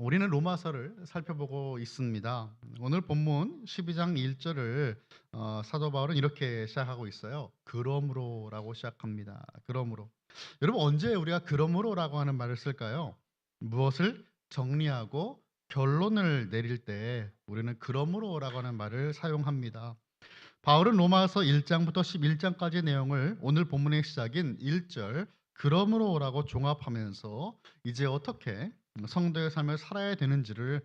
우리는 로마서를 살펴보고 있습니다. 오늘 본문 12장 1절을 사도 바울은 이렇게 시작하고 있어요. 그러므로라고 시작합니다. 그러므로. 여러분 언제 우리가 그러므로라고 하는 말을 쓸까요? 무엇을 정리하고 결론을 내릴 때 우리는 그러므로라고 하는 말을 사용합니다. 바울은 로마서 1장부터 11장까지의 내용을 오늘 본문의 시작인 1절 그러므로라고 종합하면서 이제 어떻게 성도의 삶을 살아야 되는지를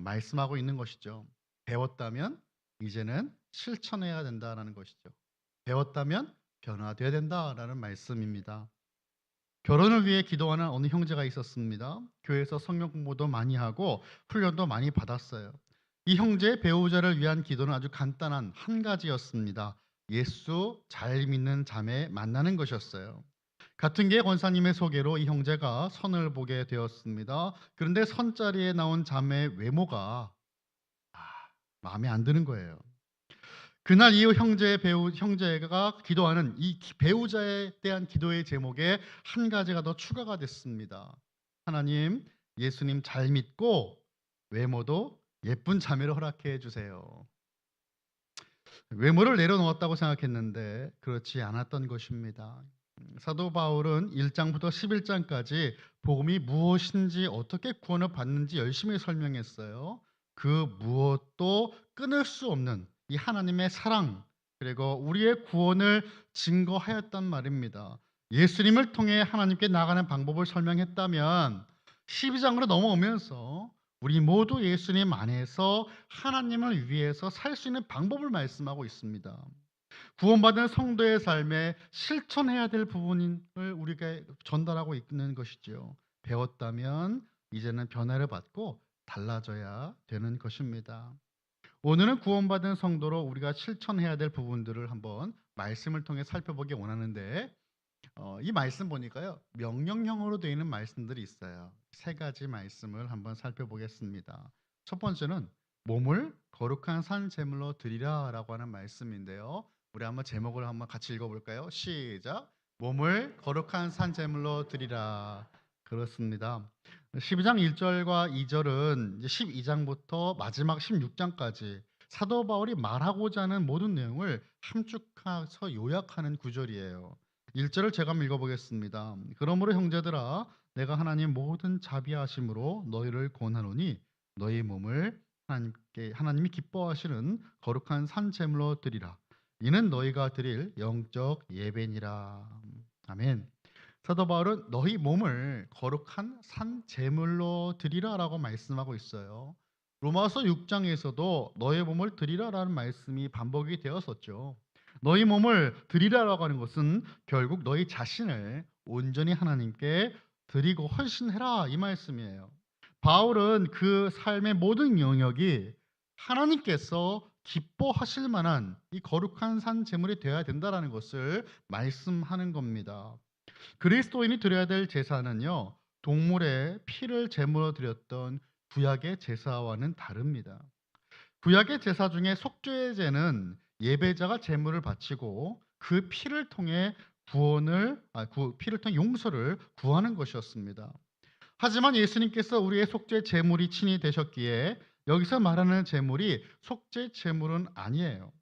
말씀하고 있는 것이죠. 배웠다면 이제는 실천해야 된다라는 것이죠. 배웠다면 변화되어야 된다라는 말씀입니다. 결혼을 위해 기도하는 어느 형제가 있었습니다. 교회에서 성경 공부도 많이 하고 훈련도 많이 받았어요. 이 형제의 배우자를 위한 기도는 아주 간단한 한 가지였습니다. 예수 잘 믿는 자매 만나는 것이었어요. 같은 계 권사님의 소개로 이 형제가 선을 보게 되었습니다. 그런데 선자리에 나온 자매의 외모가 마음에 안 드는 거예요. 그날 이후 형제가 기도하는 이 배우자에 대한 기도의 제목에 한 가지가 더 추가가 됐습니다. 하나님, 예수님 잘 믿고 외모도 예쁜 자매를 허락해 주세요. 외모를 내려놓았다고 생각했는데 그렇지 않았던 것입니다. 사도 바울은 1장부터 11장까지 복음이 무엇인지 어떻게 구원을 받는지 열심히 설명했어요. 그 무엇도 끊을 수 없는 이 하나님의 사랑 그리고 우리의 구원을 증거하였단 말입니다. 예수님을 통해 하나님께 나가는 방법을 설명했다면 12장으로 넘어오면서 우리 모두 예수님 안에서 하나님을 위해서 살 수 있는 방법을 말씀하고 있습니다. 구원받은 성도의 삶에 실천해야 될 부분을 우리가 전달하고 있는 것이죠. 배웠다면 이제는 변화를 받고 달라져야 되는 것입니다. 오늘은 구원받은 성도로 우리가 실천해야 될 부분들을 한번 말씀을 통해 살펴보기 원하는데 이 말씀 보니까요 명령형으로 되어 있는 말씀들이 있어요. 세 가지 말씀을 한번 살펴보겠습니다. 첫 번째는 몸을 거룩한 산 제물로 드리라라고 하는 말씀인데요. 우리 한번 제목을 한번 같이 읽어볼까요? 시작. 몸을 거룩한 산 제물로 드리라. 그렇습니다. 12장 1절과 2절은 12장부터 마지막 16장까지 사도 바울이 말하고자 하는 모든 내용을 함축해서 요약하는 구절이에요. 1절을 제가 한번 읽어보겠습니다. 그러므로 형제들아 내가 하나님 모든 자비하심으로 너희를 권하노니 너희 몸을 하나님이 기뻐하시는 거룩한 산 제물로 드리라. 이는 너희가 드릴 영적 예배니라. 아멘. 사도 바울은 너희 몸을 거룩한 산 제물로 드리라라고 말씀하고 있어요. 로마서 6장에서도 너희 몸을 드리라라는 말씀이 반복이 되었었죠. 너희 몸을 드리라라고 하는 것은 결국 너희 자신을 온전히 하나님께 드리고 헌신해라 이 말씀이에요. 바울은 그 삶의 모든 영역이 하나님께서 기뻐하실 만한 이 거룩한 산 제물이 되어야 된다라는 것을 말씀하는 겁니다. 그리스도인이 드려야 될 제사는요, 동물의 피를 제물로 드렸던 구약의 제사와는 다릅니다. 구약의 제사 중에 속죄의 제는 예배자가 제물을 바치고 그 피를 통해 피를 통해 용서를 구하는 것이었습니다. 하지만 예수님께서 우리의 속죄 제물이 친히 되셨기에 여기서 말하는 제물이 속죄 제물은 아니에요.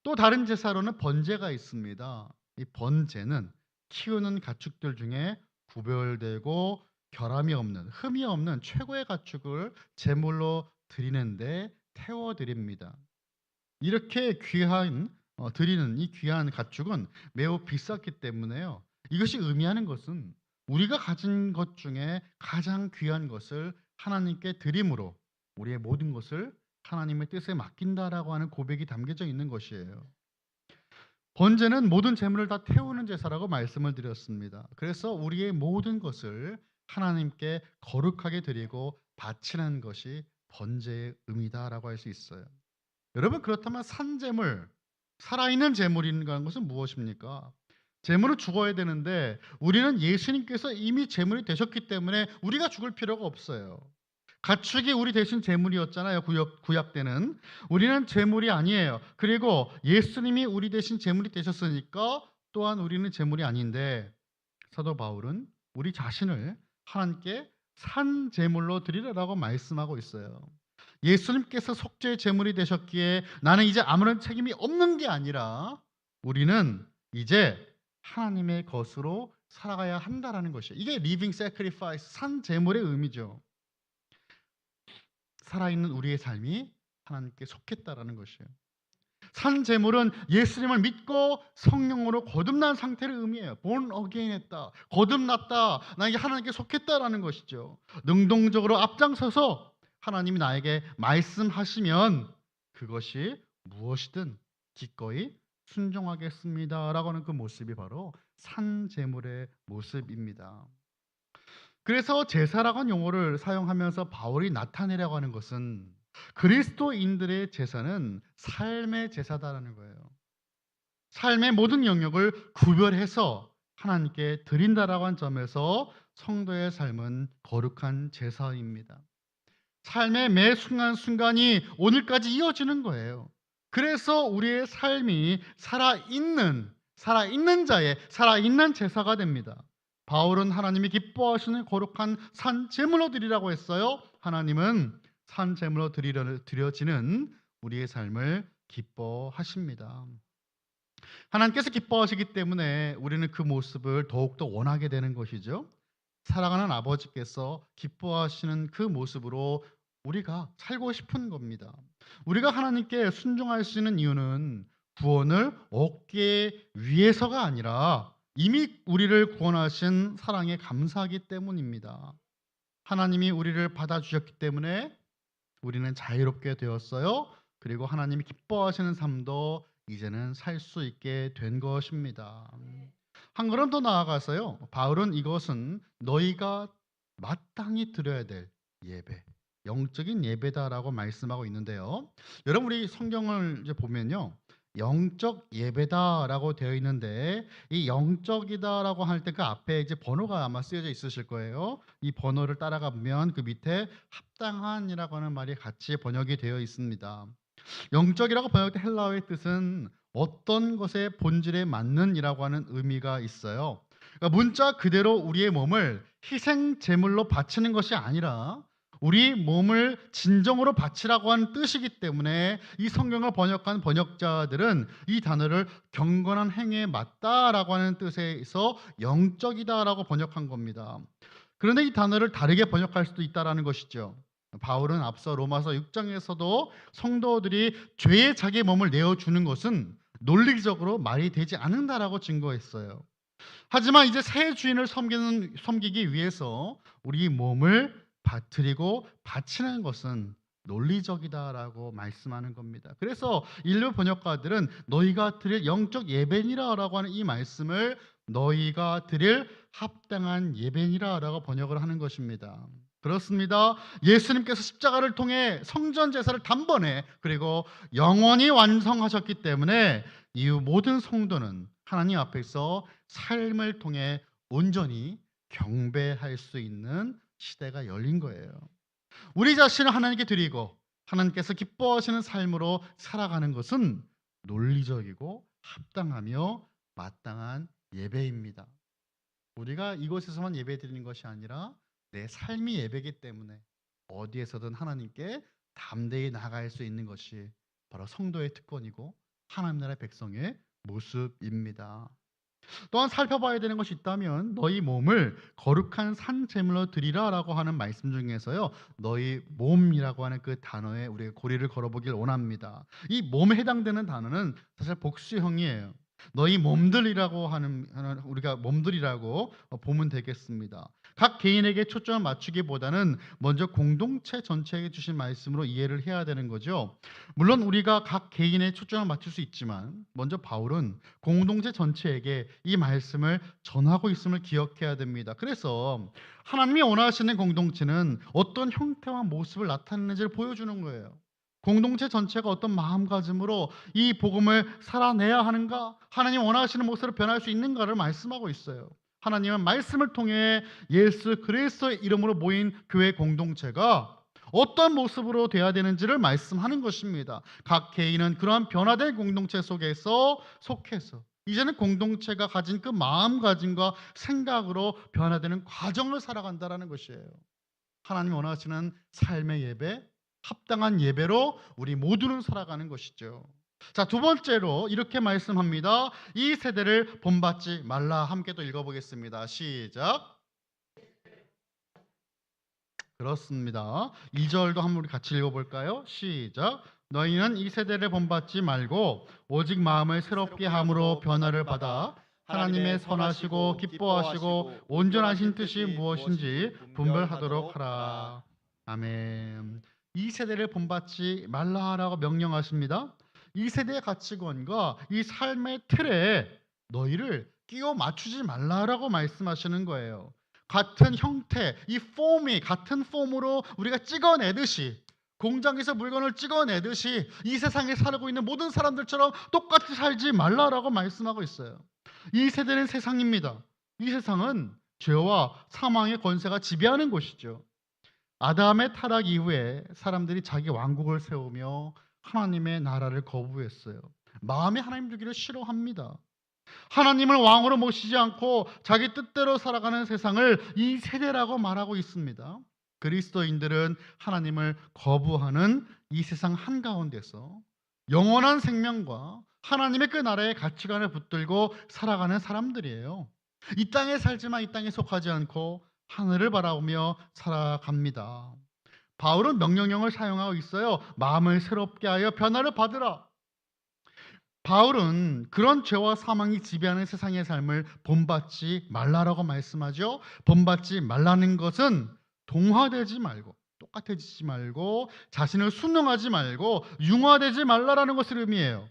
또 다른 제사로는 번제가 있습니다. 이 번제는 키우는 가축들 중에 구별되고 결함이 없는 흠이 없는 최고의 가축을 제물로 드리는데 태워 드립니다. 이렇게 드리는 이 귀한 가축은 매우 비쌌기 때문에요. 이것이 의미하는 것은 우리가 가진 것 중에 가장 귀한 것을 하나님께 드림으로 우리의 모든 것을 하나님의 뜻에 맡긴다라고 하는 고백이 담겨져 있는 것이에요. 번제는 모든 재물을 다 태우는 제사라고 말씀을 드렸습니다. 그래서 우리의 모든 것을 하나님께 거룩하게 드리고 바치는 것이 번제의 의미다라고 할 수 있어요. 여러분 그렇다면 산재물, 살아있는 재물인가 것은 무엇입니까? 재물은 죽어야 되는데 우리는 예수님께서 이미 재물이 되셨기 때문에 우리가 죽을 필요가 없어요. 가축이 우리 대신 제물이었잖아요. 구약 때는. 우리는 제물이 아니에요. 그리고 예수님이 우리 대신 제물이 되셨으니까 또한 우리는 제물이 아닌데 사도 바울은 우리 자신을 하나님께 산 제물로 드리라라고 말씀하고 있어요. 예수님께서 속죄의 제물이 되셨기에 나는 이제 아무런 책임이 없는 게 아니라 우리는 이제 하나님의 것으로 살아가야 한다라는 것이에요. 이게 living sacrifice, 산 제물의 의미죠. 살아있는 우리의 삶이 하나님께 속했다라는 것이에요. 산 제물은 예수님을 믿고 성령으로 거듭난 상태를 의미해요. born again 했다, 거듭났다, 나 이게 하나님께 속했다라는 것이죠. 능동적으로 앞장서서 하나님이 나에게 말씀하시면 그것이 무엇이든 기꺼이 순종하겠습니다라고 하는 그 모습이 바로 산 제물의 모습입니다. 그래서 제사라고 하는 용어를 사용하면서 바울이 나타내려고 하는 것은 그리스도인들의 제사는 삶의 제사다라는 거예요. 삶의 모든 영역을 구별해서 하나님께 드린다라고 한 점에서 성도의 삶은 거룩한 제사입니다. 삶의 매 순간순간이 오늘까지 이어지는 거예요. 그래서 우리의 삶이 살아있는 자의 살아있는 제사가 됩니다. 바울은 하나님이 기뻐하시는 거룩한 산 제물로 드리라고 했어요. 하나님은 산 제물로 드려지는 우리의 삶을 기뻐하십니다. 하나님께서 기뻐하시기 때문에 우리는 그 모습을 더욱더 원하게 되는 것이죠. 사랑하는 아버지께서 기뻐하시는 그 모습으로 우리가 살고 싶은 겁니다. 우리가 하나님께 순종할 수 있는 이유는 구원을 얻기 위해서가 아니라 이미 우리를 구원하신 사랑에 감사하기 때문입니다. 하나님이 우리를 받아주셨기 때문에 우리는 자유롭게 되었어요. 그리고 하나님이 기뻐하시는 삶도 이제는 살 수 있게 된 것입니다. 한 걸음 더 나아가서요. 바울은 이것은 너희가 마땅히 드려야 될 예배, 영적인 예배다라고 말씀하고 있는데요. 여러분 우리 성경을 이제 보면요. 영적 예배다라고 되어 있는데 이 영적이다라고 할 때 그 앞에 이제 번호가 아마 쓰여져 있으실 거예요. 이 번호를 따라가 보면 그 밑에 합당한이라고 하는 말이 같이 번역이 되어 있습니다. 영적이라고 번역된 헬라어의 뜻은 어떤 것의 본질에 맞는이라고 하는 의미가 있어요. 그러니까 문자 그대로 우리의 몸을 희생 제물로 바치는 것이 아니라 우리 몸을 진정으로 바치라고 하는 뜻이기 때문에 이 성경을 번역한 번역자들은 이 단어를 경건한 행위에 맞다라고 하는 뜻에서 영적이다라고 번역한 겁니다. 그런데 이 단어를 다르게 번역할 수도 있다라는 것이죠. 바울은 앞서 로마서 6장에서도 성도들이 죄에 자기 몸을 내어주는 것은 논리적으로 말이 되지 않는다라고 증거했어요. 하지만 이제 새 주인을 섬기기 위해서 우리 몸을 드리고 바치는 것은 논리적이다라고 말씀하는 겁니다. 그래서 인류 번역가들은 너희가 드릴 영적 예배니라라고 하는 이 말씀을 너희가 드릴 합당한 예배니라라고 번역을 하는 것입니다. 그렇습니다. 예수님께서 십자가를 통해 성전 제사를 단번에 그리고 영원히 완성하셨기 때문에 이후 모든 성도는 하나님 앞에서 삶을 통해 온전히 경배할 수 있는 시대가 열린 거예요. 우리 자신을 하나님께 드리고 하나님께서 기뻐하시는 삶으로 살아가는 것은 논리적이고 합당하며 마땅한 예배입니다. 우리가 이곳에서만 예배 드리는 것이 아니라 내 삶이 예배이기 때문에 어디에서든 하나님께 담대히 나아갈 수 있는 것이 바로 성도의 특권이고 하나님 나라의 백성의 모습입니다. 또한 살펴봐야 되는 것이 있다면 너희 몸을 거룩한 산 제물로 드리라라고 하는 말씀 중에서요. 너희 몸이라고 하는 그 단어에 우리가 고리를 걸어보길 원합니다. 이 몸에 해당되는 단어는 사실 복수형이에요. 너희 몸들이라고 하는 우리가 몸들이라고 보면 되겠습니다. 각 개인에게 초점을 맞추기보다는 먼저 공동체 전체에게 주신 말씀으로 이해를 해야 되는 거죠. 물론 우리가 각 개인에 초점을 맞출 수 있지만 먼저 바울은 공동체 전체에게 이 말씀을 전하고 있음을 기억해야 됩니다. 그래서 하나님이 원하시는 공동체는 어떤 형태와 모습을 나타내는지를 보여주는 거예요. 공동체 전체가 어떤 마음가짐으로 이 복음을 살아내야 하는가, 하나님 원하시는 모습으로 변할 수 있는가를 말씀하고 있어요. 하나님은 말씀을 통해 예수 그리스도의 이름으로 모인 교회 공동체가 어떤 모습으로 돼야 되는지를 말씀하는 것입니다. 각 개인은 그러한 변화된 공동체 속에서 속해서 이제는 공동체가 가진 그 마음가짐과 생각으로 변화되는 과정을 살아간다는 것이에요. 하나님이 원하시는 삶의 예배, 합당한 예배로 우리 모두는 살아가는 것이죠. 자, 두 번째로 이렇게 말씀합니다. 이 세대를 본받지 말라. 함께 또 읽어보겠습니다. 시작. 그렇습니다. 2절도 한번 우리 같이 읽어볼까요? 시작. 너희는 이 세대를 본받지 말고 오직 마음을 새롭게 함으로 변화를 받아 하나님의 선하시고 기뻐하시고 온전하신 뜻이 무엇인지 분별하도록 하라. 아멘. 이 세대를 본받지 말라라고 명령하십니다. 이 세대의 가치관과 이 삶의 틀에 너희를 끼워 맞추지 말라라고 말씀하시는 거예요. 같은 형태, 이 폼이 같은 폼으로 우리가 찍어내듯이, 공장에서 물건을 찍어내듯이 이 세상에 살고 있는 모든 사람들처럼 똑같이 살지 말라라고 말씀하고 있어요. 이 세대는 세상입니다. 이 세상은 죄와 사망의 권세가 지배하는 곳이죠. 아담의 타락 이후에 사람들이 자기 왕국을 세우며 하나님의 나라를 거부했어요. 마음에 하나님 주기를 싫어합니다. 하나님을 왕으로 모시지 않고 자기 뜻대로 살아가는 세상을 이 세대라고 말하고 있습니다. 그리스도인들은 하나님을 거부하는 이 세상 한가운데서 영원한 생명과 하나님의 그 나라의 가치관을 붙들고 살아가는 사람들이에요. 이 땅에 살지만 이 땅에 속하지 않고 하늘을 바라보며 살아갑니다. 바울은 명령형을 사용하고 있어요. 마음을 새롭게 하여 변화를 받으라. 바울은 그런 죄와 사망이 지배하는 세상의 삶을 본받지 말라라고 말씀하죠. 본받지 말라는 것은 동화되지 말고, 똑같아지지 말고, 자신을 순응하지 말고 융화되지 말라라는 것을 의미해요.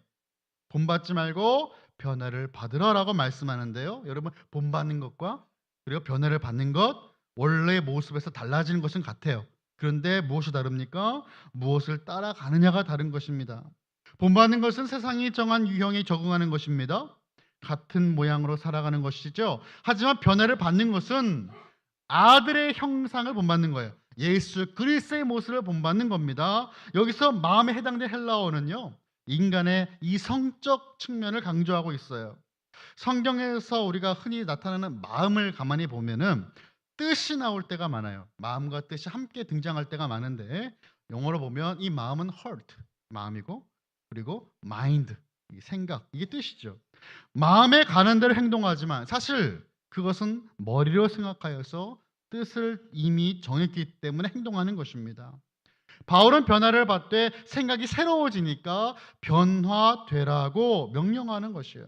본받지 말고 변화를 받으라라고 말씀하는데요. 여러분, 본받는 것과 그리고 변화를 받는 것, 원래 모습에서 달라지는 것은 같아요. 그런데 무엇이 다릅니까? 무엇을 따라가느냐가 다른 것입니다. 본받는 것은 세상이 정한 유형에 적응하는 것입니다. 같은 모양으로 살아가는 것이죠. 하지만 변화를 받는 것은 아들의 형상을 본받는 거예요. 예수 그리스도의 모습을 본받는 겁니다. 여기서 마음에 해당된 헬라어는요, 인간의 이성적 측면을 강조하고 있어요. 성경에서 우리가 흔히 나타나는 마음을 가만히 보면은 뜻이 나올 때가 많아요. 마음과 뜻이 함께 등장할 때가 많은데, 영어로 보면 이 마음은 heart, 마음이고, 그리고 mind, 이 생각, 이게 뜻이죠. 마음에 가는 대로 행동하지만 사실 그것은 머리로 생각하여서 뜻을 이미 정했기 때문에 행동하는 것입니다. 바울은 변화를 받되 생각이 새로워지니까 변화되라고 명령하는 것이에요.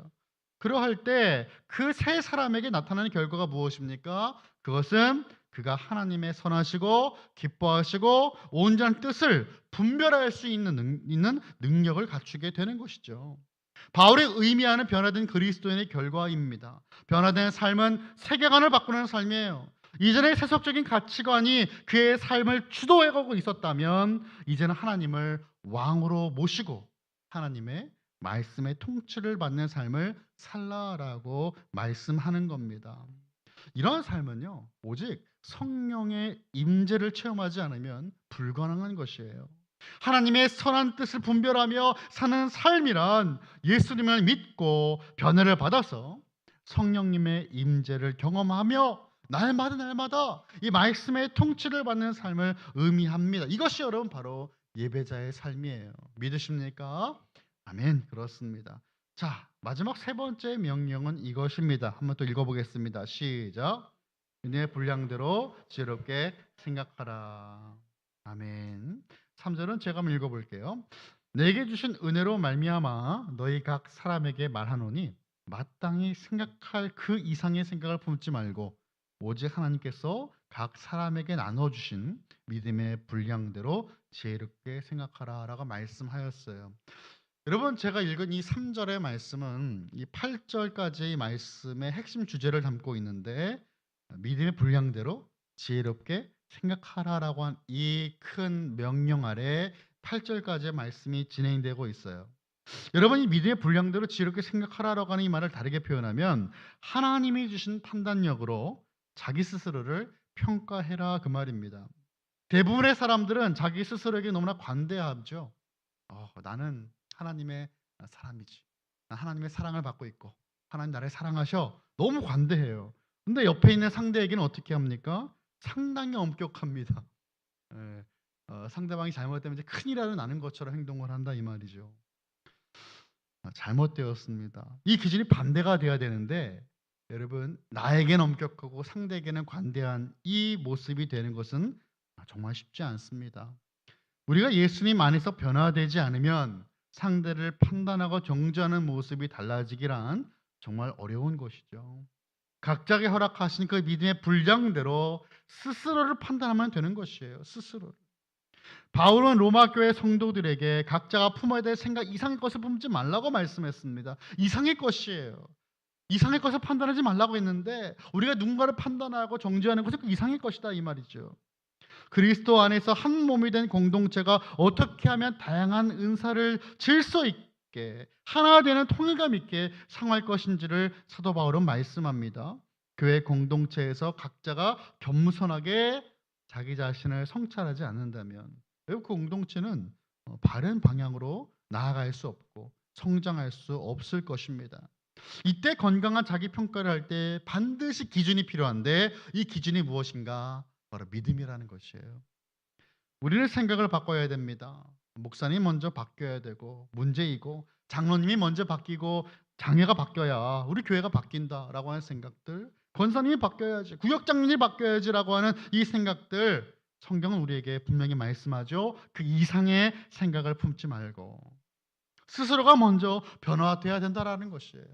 그러할 때 그 세 사람에게 나타나는 결과가 무엇입니까? 그것은 그가 하나님의 선하시고 기뻐하시고 온전한 뜻을 분별할 수 있는 능력을 갖추게 되는 것이죠. 바울이 의미하는 변화된 그리스도인의 결과입니다. 변화된 삶은 세계관을 바꾸는 삶이에요. 이전의 세속적인 가치관이 그의 삶을 주도해가고 있었다면 이제는 하나님을 왕으로 모시고 하나님의 말씀의 통치를 받는 삶을 살라라고 말씀하는 겁니다. 이러한 삶은요, 오직 성령의 임재를 체험하지 않으면 불가능한 것이에요. 하나님의 선한 뜻을 분별하며 사는 삶이란 예수님을 믿고 변화를 받아서 성령님의 임재를 경험하며 날마다 이 말씀의 통치를 받는 삶을 의미합니다. 이것이 여러분 바로 예배자의 삶이에요. 믿으십니까? 아멘. 그렇습니다. 자, 마지막 세 번째 명령은 이것입니다. 한번 또 읽어보겠습니다. 시작. 네 분량대로 지혜롭게 생각하라. 아멘. 3절은 제가 한번 읽어볼게요. 내게 주신 은혜로 말미암아 너희 각 사람에게 말하노니 마땅히 생각할 그 이상의 생각을 품지 말고 오직 하나님께서 각 사람에게 나눠주신 믿음의 분량대로 지혜롭게 생각하라라고 말씀하였어요. 여러분, 제가 읽은 이 3절의 말씀은 이 8절까지의 말씀의 핵심 주제를 담고 있는데, 믿음의 분량대로 지혜롭게 생각하라라고 한 이 큰 명령 아래 8절까지의 말씀이 진행되고 있어요. 여러분이 믿음의 분량대로 지혜롭게 생각하라라고 하는 이 말을 다르게 표현하면 하나님이 주신 판단력으로 자기 스스로를 평가해라, 그 말입니다. 대부분의 사람들은 자기 스스로에게 너무나 관대하죠. 나는 하나님의 사람이지. 난 하나님의 사랑을 받고 있고 하나님 나를 사랑하셔. 너무 관대해요. 근데 옆에 있는 상대에게는 어떻게 합니까? 상당히 엄격합니다. 예. 상대방이 잘못되면 이제 큰일이 나는 것처럼 행동을 한다 이 말이죠. 잘못되었습니다. 이 기준이 반대가 돼야 되는데 여러분 나에겐 엄격하고 상대에게는 관대한 이 모습이 되는 것은 정말 쉽지 않습니다. 우리가 예수님 안에서 변화되지 않으면 상대를 판단하고 정죄하는 모습이 달라지기란 정말 어려운 것이죠. 각자에게 허락하신 그 믿음의 분량대로 스스로를 판단하면 되는 것이에요. 스스로를. 바울은 로마 교회 성도들에게 각자가 품어야 될 생각 이상의 것을 품지 말라고 말씀했습니다. 이상의 것이에요. 이상의 것을 판단하지 말라고 했는데 우리가 누군가를 판단하고 정죄하는 것은 그 이상의 것이다 이 말이죠. 그리스도 안에서 한 몸이 된 공동체가 어떻게 하면 다양한 은사를 질서 있게 하나 되는 통일감 있게 상할 것인지를 사도 바울은 말씀합니다. 교회 공동체에서 각자가 겸손하게 자기 자신을 성찰하지 않는다면 그 공동체는 바른 방향으로 나아갈 수 없고 성장할 수 없을 것입니다. 이때 건강한 자기 평가를 할 때 반드시 기준이 필요한데 이 기준이 무엇인가? 바로 믿음이라는 것이에요. 우리는 생각을 바꿔야 됩니다. 목사님 먼저 바뀌어야 되고 문제이고 장로님이 먼저 바뀌고 장애가 바뀌어야 우리 교회가 바뀐다라고 하는 생각들, 권사님이 바뀌어야지, 구역장님이 바뀌어야지라고 하는 이 생각들, 성경은 우리에게 분명히 말씀하죠. 그 이상의 생각을 품지 말고 스스로가 먼저 변화돼야 된다라는 것이에요.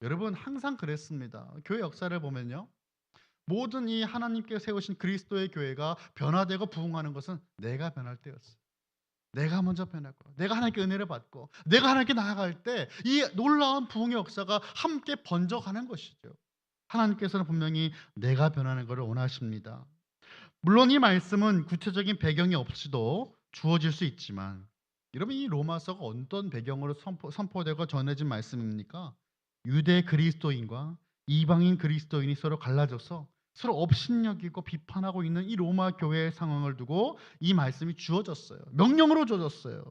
여러분 항상 그랬습니다. 교회 역사를 보면요. 모든 이 하나님께 세우신 그리스도의 교회가 변화되고 부흥하는 것은 내가 변할 때였어요. 내가 먼저 변하고 내가 하나님께 은혜를 받고 내가 하나님께 나아갈 때 이 놀라운 부흥의 역사가 함께 번져가는 것이죠. 하나님께서는 분명히 내가 변하는 것을 원하십니다. 물론 이 말씀은 구체적인 배경이 없이도 주어질 수 있지만 여러분 이 로마서가 어떤 배경으로 선포되고 전해진 말씀입니까? 유대 그리스도인과 이방인 그리스도인이 서로 갈라져서 서로 업신여기고 비판하고 있는 이 로마 교회의 상황을 두고 이 말씀이 주어졌어요. 명령으로 주어졌어요.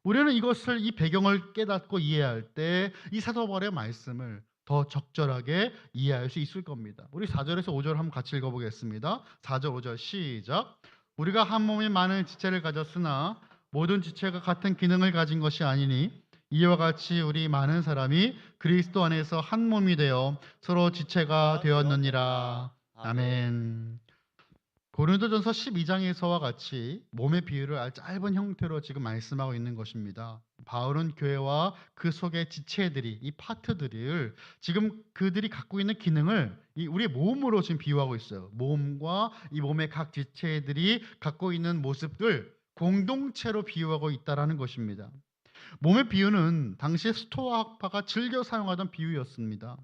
우리는 이것을 이 배경을 깨닫고 이해할 때 이 사도 바울의 말씀을 더 적절하게 이해할 수 있을 겁니다. 우리 4절에서 5절 한번 같이 읽어보겠습니다. 4절 5절 시작. 우리가 한 몸에 많은 지체를 가졌으나 모든 지체가 같은 기능을 가진 것이 아니니 이와 같이 우리 많은 사람이 그리스도 안에서 한 몸이 되어 서로 지체가 되었느니라. 아멘. 고린도전서 12장에서와 같이 몸의 비유를 아주 짧은 형태로 지금 말씀하고 있는 것입니다. 바울은 교회와 그 속의 지체들이 이 파트들을 지금 그들이 갖고 있는 기능을 이 우리의 몸으로 지금 비유하고 있어요. 몸과 이 몸의 각 지체들이 갖고 있는 모습을 공동체로 비유하고 있다라는 것입니다. 몸의 비유는 당시 스토아 학파가 즐겨 사용하던 비유였습니다.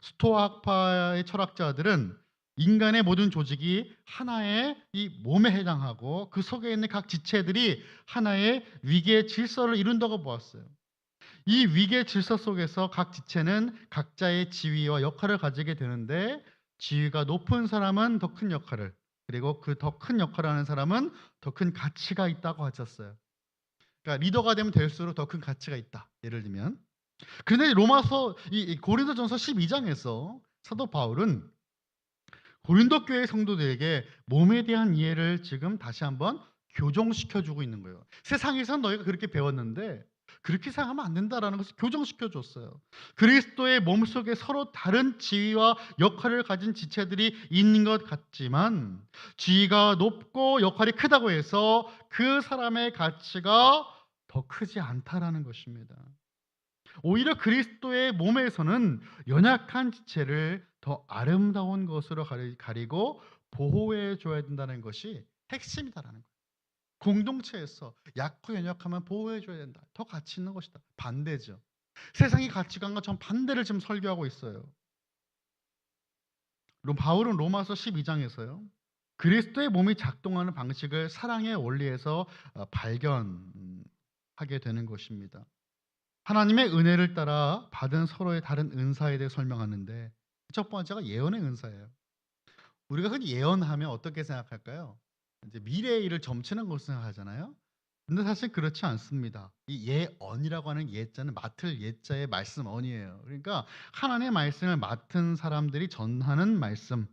스토아 학파의 철학자들은 인간의 모든 조직이 하나의 이 몸에 해당하고 그 속에 있는 각 지체들이 하나의 위계 질서를 이룬다고 보았어요. 이 위계 질서 속에서 각 지체는 각자의 지위와 역할을 가지게 되는데 지위가 높은 사람은 더 큰 역할을, 그리고 그 더 큰 역할을 하는 사람은 더 큰 가치가 있다고 하셨어요. 그러니까 리더가 되면 될수록 더 큰 가치가 있다. 예를 들면. 그런데 로마서 이 고린도전서 12장에서 사도 바울은 고린도 교회 성도들에게 몸에 대한 이해를 지금 다시 한번 교정시켜 주고 있는 거예요. 세상에선 너희가 그렇게 배웠는데 그렇게 생각하면 안 된다라는 것을 교정시켜 줬어요. 그리스도의 몸 속에 서로 다른 지위와 역할을 가진 지체들이 있는 것 같지만 지위가 높고 역할이 크다고 해서 그 사람의 가치가 더 크지 않다라는 것입니다. 오히려 그리스도의 몸에서는 연약한 지체를 더 아름다운 것으로 가리고 보호해 줘야 된다는 것이 핵심이다라는 거예요. 공동체에서 약고 연약하면 보호해 줘야 된다. 더 가치 있는 것이다. 반대죠. 세상의 가치관과 전 반대를 지금 설교하고 있어요. 바울은 로마서 12장에서요. 그리스도의 몸이 작동하는 방식을 사랑의 원리에서 발견하게 되는 것입니다. 하나님의 은혜를 따라 받은 서로의 다른 은사에 대해 설명하는데 첫 번째가 예언의 은사예요. 우리가 흔히 예언하면 어떻게 생각할까요? 이제 미래의 일을 점치는 것을 생각하잖아요. 근데 사실 그렇지 않습니다. 이 예언이라고 하는 예자는 맡을 예자의 말씀언이에요. 그러니까 하나님의 말씀을 맡은 사람들이 전하는 말씀.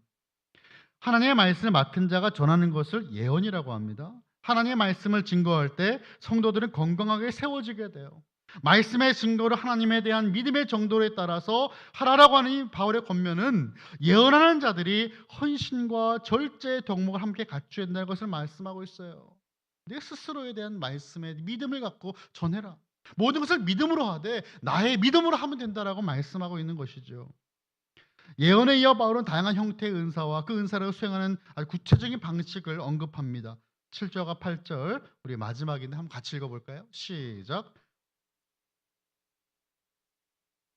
하나님의 말씀을 맡은 자가 전하는 것을 예언이라고 합니다. 하나님의 말씀을 증거할 때 성도들은 건강하게 세워지게 돼요. 말씀의 증거를 하나님에 대한 믿음의 정도에 따라서 하라라고 하는 이 바울의 권면은 예언하는 자들이 헌신과 절제의 덕목을 함께 갖춰야 된다는 것을 말씀하고 있어요. 내 스스로에 대한 말씀에 믿음을 갖고 전해라. 모든 것을 믿음으로 하되 나의 믿음으로 하면 된다라고 말씀하고 있는 것이죠. 예언에 이어 바울은 다양한 형태의 은사와 그 은사를 수행하는 아주 구체적인 방식을 언급합니다. 7절과 8절 우리 마지막인데 한번 같이 읽어볼까요? 시작.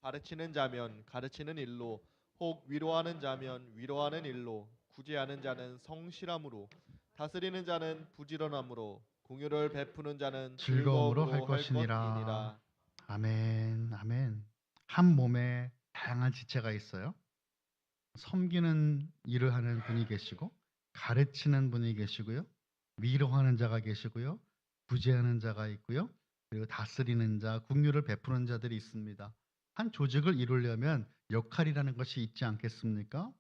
가르치는 자면 가르치는 일로, 혹 위로하는 자면 위로하는 일로, 구제하는 자는 성실함으로, 다스리는 자는 부지런함으로, 공유를 베푸는 자는 즐거움으로 즐거움으로 할 할 것이니라. 것이니라. 아멘, 아멘. 한 몸에 다양한 지체가 있어요. 섬기는 일을 하는 분이 계시고, 가르치는 분이 계시고요, 위로하는 자가 계시고요, 구제하는 자가 있고요, 그리고 다스리는 자, 국류를 베푸는 자들이 있습니다. 한 조직을 이루려면 역할이라는 것이 있지 않겠습니까?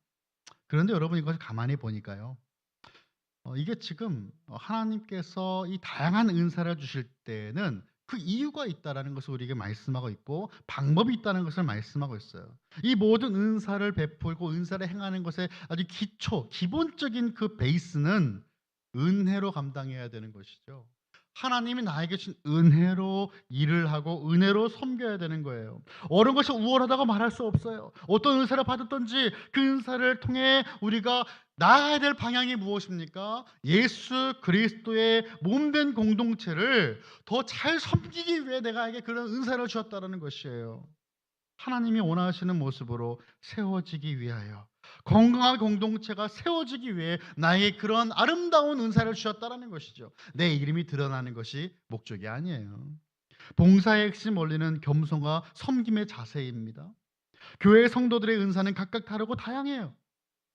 그런데 여러분 이것을 가만히 보니까요, 이게 지금 하나님께서 이 다양한 은사를 주실 때는 그 이유가 있다라는 것을 우리에게 말씀하고 있고 방법이 있다는 것을 말씀하고 있어요. 이 모든 은사를 베풀고 은사를 행하는 것의 아주 기초, 기본적인 그 베이스는 은혜로 감당해야 되는 것이죠. 하나님이 나에게 준 은혜로 일을 하고 은혜로 섬겨야 되는 거예요. 어느 것이 우월하다고 말할 수 없어요. 어떤 은사를 받았든지 그 은사를 통해 우리가 나아가야 될 방향이 무엇입니까? 예수 그리스도의 몸된 공동체를 더 잘 섬기기 위해 내가에게 그런 은사를 주었다는 것이에요. 하나님이 원하시는 모습으로 세워지기 위하여, 건강한 공동체가 세워지기 위해 나에게 그런 아름다운 은사를 주셨다는 것이죠. 내 이름이 드러나는 것이 목적이 아니에요. 봉사의 핵심 원리는 겸손과 섬김의 자세입니다. 교회 성도들의 은사는 각각 다르고 다양해요.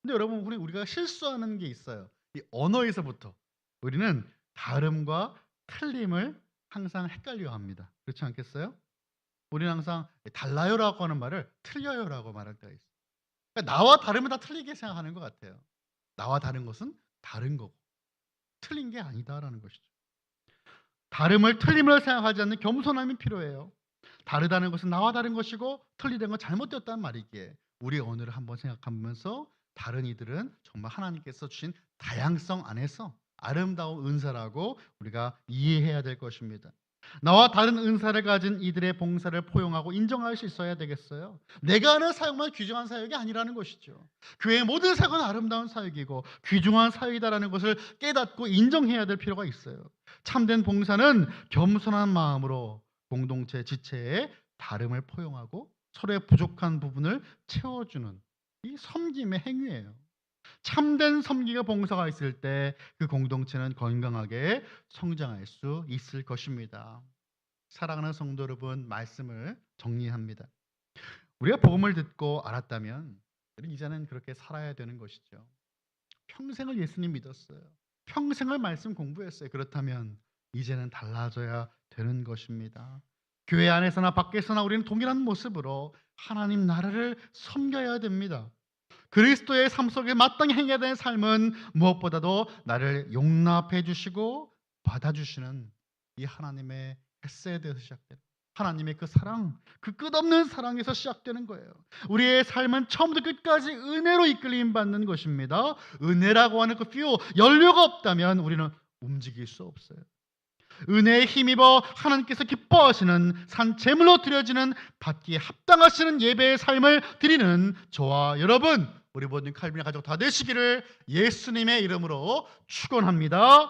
근데 여러분 우리가 실수하는 게 있어요. 이 언어에서부터 우리는 다름과 틀림을 항상 헷갈려 합니다. 그렇지 않겠어요? 우리는 항상 달라요라고 하는 말을 틀려요라고 말할 때가 있어요. 그러니까 나와 다르면 다 틀리게 생각하는 것 같아요. 나와 다른 것은 다른 거고 틀린 게 아니다라는 것이죠. 다름을 틀림으로 생각하지 않는 겸손함이 필요해요. 다르다는 것은 나와 다른 것이고 틀리다는 건 잘못되었다는 말이기에 우리 언어를 한번 생각하면서 다른 이들은 정말 하나님께서 주신 다양성 안에서 아름다운 은사라고 우리가 이해해야 될 것입니다. 나와 다른 은사를 가진 이들의 봉사를 포용하고 인정할 수 있어야 되겠어요. 내가 하는 사역만 귀중한 사역이 아니라는 것이죠. 교회의 모든 사역은 아름다운 사역이고 귀중한 사역이다라는 것을 깨닫고 인정해야 될 필요가 있어요. 참된 봉사는 겸손한 마음으로 공동체 지체의 다름을 포용하고 서로의 부족한 부분을 채워주는 이 섬김의 행위예요. 참된 섬기가 봉사가 있을 때 그 공동체는 건강하게 성장할 수 있을 것입니다. 사랑하는 성도 여러분, 말씀을 정리합니다. 우리가 복음을 듣고 알았다면 이제는 그렇게 살아야 되는 것이죠. 평생을 예수님 믿었어요. 평생을 말씀 공부했어요. 그렇다면 이제는 달라져야 되는 것입니다. 교회 안에서나 밖에서나 우리는 동일한 모습으로 하나님 나라를 섬겨야 됩니다. 그리스도의 삶 속에 마땅히 행해야 되는 삶은 무엇보다도 나를 용납해 주시고 받아주시는 이 하나님의 헤세드에서 시작되는 하나님의 그 사랑, 그 끝없는 사랑에서 시작되는 거예요. 우리의 삶은 처음부터 끝까지 은혜로 이끌림 받는 것입니다. 은혜라고 하는 그 퓨어, 연료가 없다면 우리는 움직일 수 없어요. 은혜에 힘입어 하나님께서 기뻐하시는 산 제물로 드려지는 받기에 합당하시는 예배의 삶을 드리는 저와 여러분, 우리 모든 칼빈의 가족 다 되시기를 예수님의 이름으로 축원합니다.